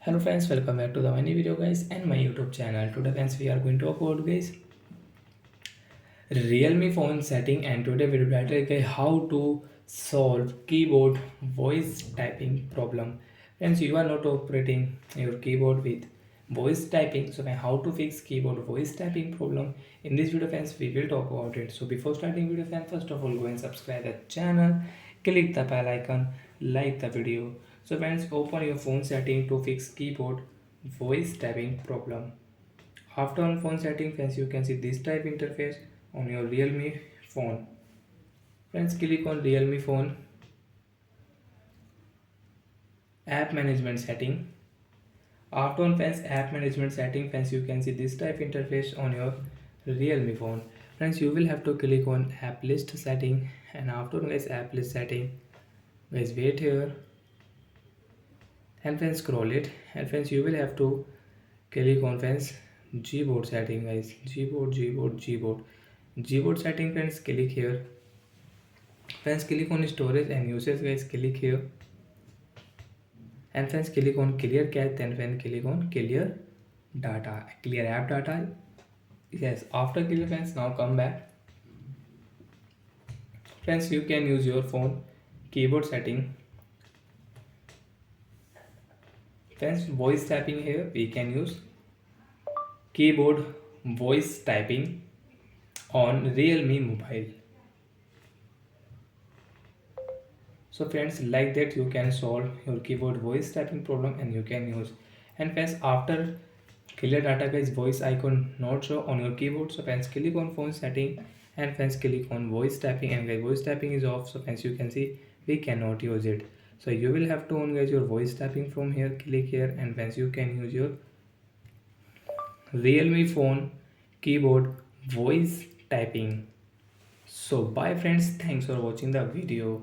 Hello friends, welcome back to the new video guys and my YouTube channel. Today friends we are going to talk about guys Realme phone setting, and today we will tell guys how to solve keyboard voice typing problem. Friends, you are not operating your keyboard with voice typing, so how to fix keyboard voice typing problem. In this video friends we will talk about it. So before starting video friends, first of all go and subscribe the channel, click the bell icon, like the video. So friends, open your phone setting to fix keyboard voice typing problem. After on phone setting friends, you can see this type interface on your Realme phone. Friends, click on Realme phone app management setting. After on friends app management setting friends, you can see this type interface on your Realme phone. Friends, you will have to click on app list setting, and after guys app list setting, guys wait here and friends scroll it, and friends you will have to click on friends Gboard setting guys, Gboard setting friends, click here. Friends, click on storage and usage guys, click here, and friends click on clear cache, then friends click on clear data, clear app data. Yes, after clear friends, now come back. Friends, you can use your phone keyboard setting. Friends, voice typing, here we can use keyboard voice typing on Realme mobile. So friends, like that you can solve your keyboard voice typing problem and you can use. And friends, after clear data guys, voice icon not show on your keyboard, so friends click on phone setting and friends click on voice typing, and guys voice typing is off, so friends you can see we cannot use it. So you will have to on guys your voice typing from here, click here, and friends you can use your Realme phone keyboard voice typing. So bye friends, thanks for watching the video.